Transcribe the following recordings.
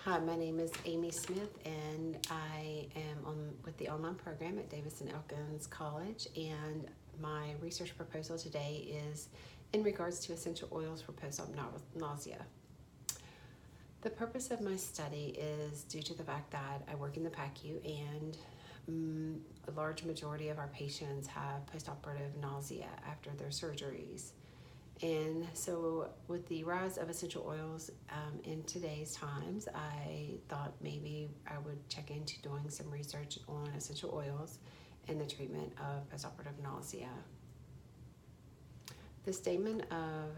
Hi, my name is Amy Smith, and I am with the online program at Davis and Elkins College. And my research proposal today is in regards to essential oils for post-op nausea. The purpose of my study is due to the fact that I work in the PACU, and a large majority of our patients have post-operative nausea after their surgeries. And so, with the rise of essential oils in today's times, I thought maybe I would check into doing some research on essential oils and the treatment of postoperative nausea. The statement of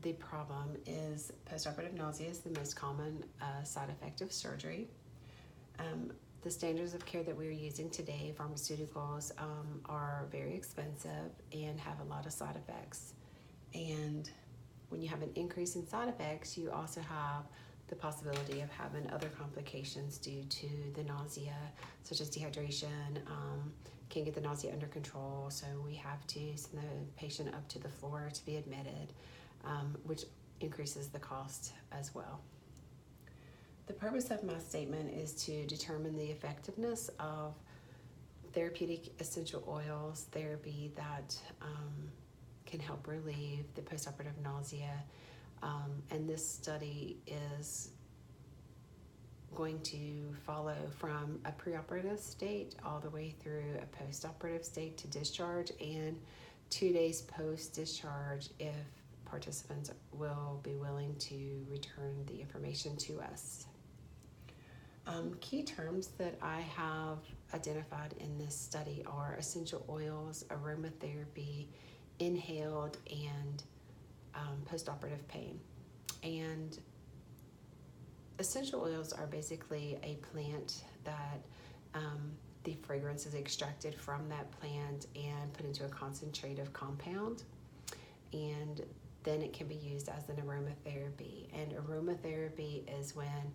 the problem is postoperative nausea is the most common side effect of surgery. The standards of care that we're using today, pharmaceuticals, are very expensive and have a lot of side effects. And when you have an increase in side effects, you also have the possibility of having other complications due to the nausea, such as dehydration. Can't get the nausea under control, so we have to send the patient up to the floor to be admitted, which increases the cost as well. The purpose of my statement is to determine the effectiveness of therapeutic essential oils therapy that can help relieve the postoperative nausea. And this study is going to follow from a preoperative state all the way through a postoperative state to discharge, and 2 days post-discharge if participants will be willing to return the information to us. Key terms that I have identified in this study are essential oils, aromatherapy, inhaled, and postoperative pain. And essential oils are basically a plant that the fragrance is extracted from that plant and put into a concentrative compound, and then it can be used as an aromatherapy. And aromatherapy is when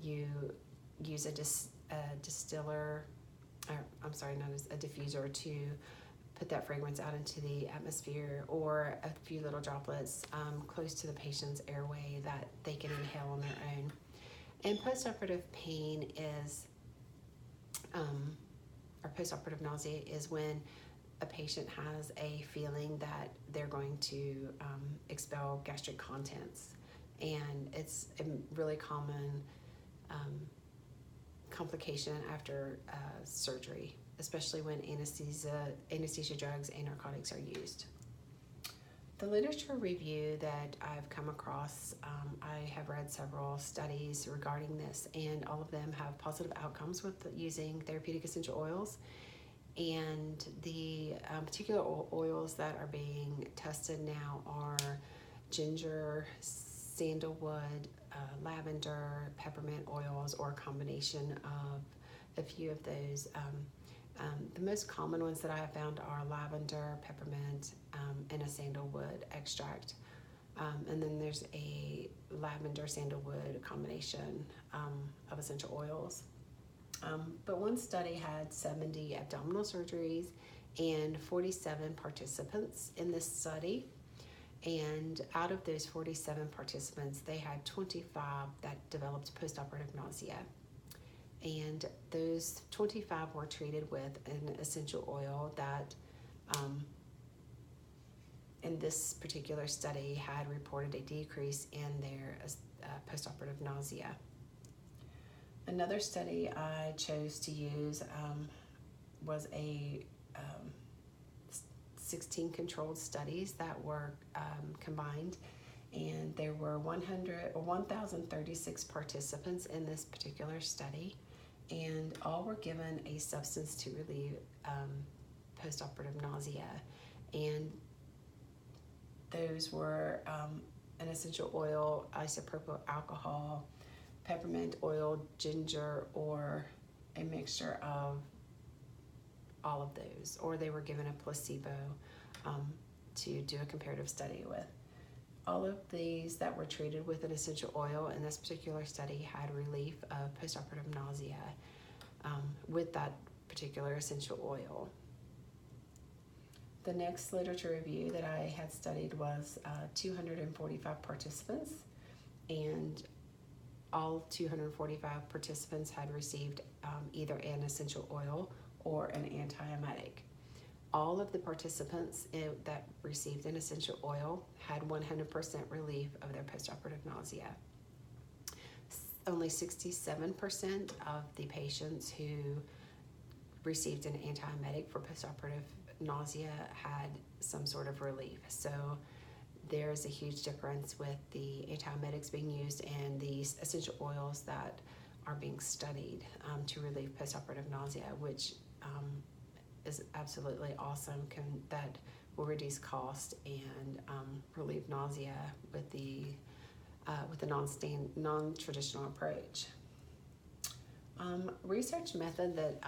you use a diffuser to put that fragrance out into the atmosphere, or a few little droplets close to the patient's airway that they can inhale on their own. And postoperative pain is, or postoperative nausea is when a patient has a feeling that they're going to expel gastric contents, and it's a really common complication after surgery, especially when anesthesia drugs and narcotics are used. The literature review that I've come across, I have read several studies regarding this, and all of them have positive outcomes with using therapeutic essential oils. And the particular oils that are being tested now are ginger, sandalwood, lavender, peppermint oils, or a combination of a few of those. The most common ones that I have found are lavender, peppermint, and a sandalwood extract. And then there's a lavender sandalwood combination of essential oils. But one study had 70 abdominal surgeries and 47 participants in this study. And out of those 47 participants, they had 25 that developed postoperative nausea. And those 25 were treated with an essential oil that, in this particular study, had reported a decrease in their postoperative nausea. Another study I chose to use was a 16 controlled studies that were combined, and there were 1,036 participants in this particular study, and all were given a substance to relieve postoperative nausea. And those were an essential oil, isopropyl alcohol, peppermint oil, ginger, or a mixture of all of those, or they were given a placebo to do a comparative study with. All of these that were treated with an essential oil in this particular study had relief of postoperative nausea with that particular essential oil. The next literature review that I had studied was 245 participants, and all 245 participants had received either an essential oil or an antiemetic. All of the participants that received an essential oil had 100% relief of their postoperative nausea. Only 67% of the patients who received an antiemetic for postoperative nausea had some sort of relief. So there's a huge difference with the antiemetics being used and these essential oils that are being studied to relieve postoperative nausea, which is absolutely awesome. That will reduce cost and relieve nausea with the non-traditional approach. Research method that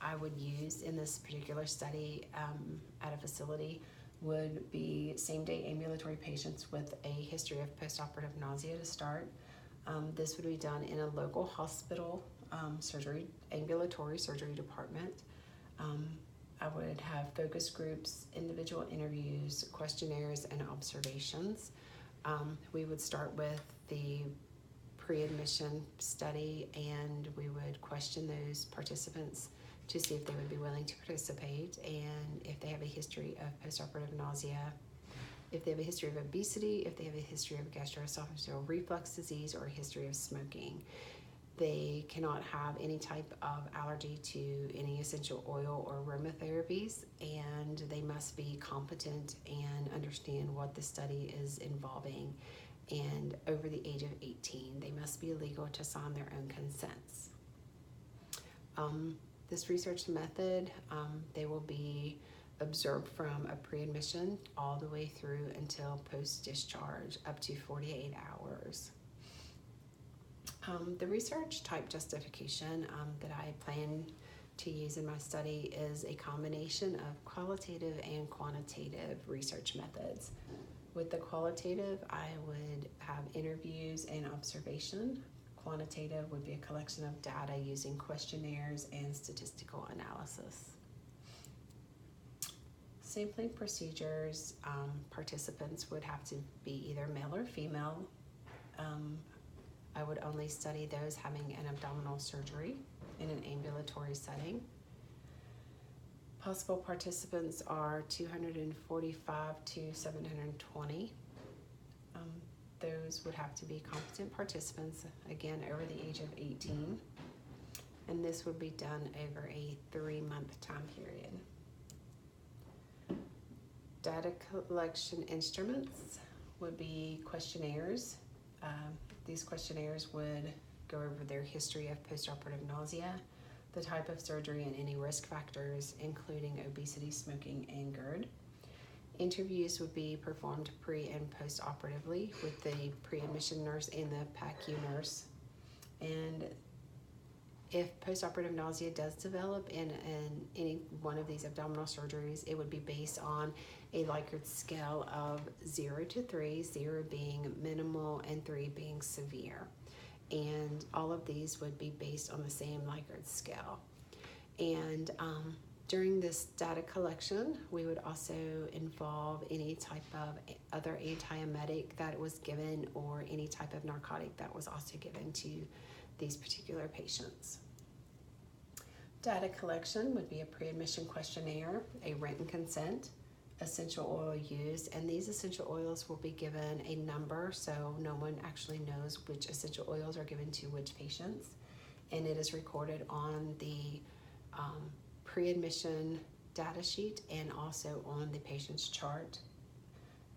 I would use in this particular study at a facility would be same-day ambulatory patients with a history of postoperative nausea to start. This would be done in a local hospital ambulatory surgery department. I would have focus groups, individual interviews, questionnaires, and observations. We would start with the pre-admission study, and we would question those participants to see if they would be willing to participate and if they have a history of postoperative nausea, if they have a history of obesity, if they have a history of gastroesophageal reflux disease, or a history of smoking. They cannot have any type of allergy to any essential oil or aromatherapies, and they must be competent and understand what the study is involving. And over the age of 18, they must be legal to sign their own consents. This research method, they will be observed from a pre-admission all the way through until post-discharge, up to 48 hours. The research type justification that I plan to use in my study is a combination of qualitative and quantitative research methods. With the qualitative, I would have interviews and observation. Quantitative would be a collection of data using questionnaires and statistical analysis. Sampling procedures, participants would have to be either male or female. I would only study those having an abdominal surgery in an ambulatory setting. Possible participants are 245 to 720. Those would have to be competent participants, again, over the age of 18. And this would be done over a 3-month time period. Data collection instruments would be questionnaires. These questionnaires would go over their history of postoperative nausea, the type of surgery, and any risk factors, including obesity, smoking, and GERD. Interviews would be performed pre- and post-operatively with the pre-admission nurse and the PACU nurse. And if postoperative nausea does develop in any one of these abdominal surgeries, it would be based on a Likert scale of 0 to 3, 0 being minimal and 3 being severe. And all of these would be based on the same Likert scale. And during this data collection, we would also involve any type of other antiemetic that was given or any type of narcotic that was also given to these particular patients. Data collection would be a pre-admission questionnaire, a written consent, essential oil used, and these essential oils will be given a number so no one actually knows which essential oils are given to which patients, and it is recorded on the pre-admission data sheet and also on the patient's chart.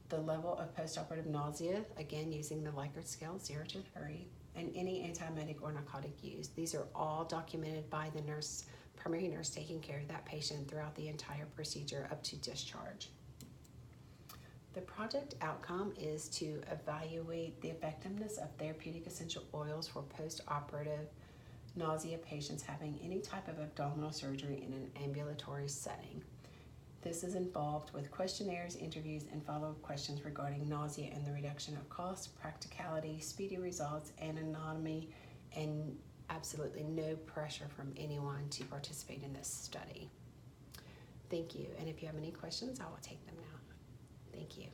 The level of postoperative nausea, again using the Likert scale 0 to 3, and any antiemetic or narcotic used. These are all documented by the nurse, primary nurse taking care of that patient throughout the entire procedure up to discharge. The project outcome is to evaluate the effectiveness of therapeutic essential oils for postoperative nausea patients having any type of abdominal surgery in an ambulatory setting. This is involved with questionnaires, interviews, and follow-up questions regarding nausea and the reduction of cost, practicality, speedy results, and anatomy, and absolutely no pressure from anyone to participate in this study. Thank you, and if you have any questions, I will take them now. Thank you.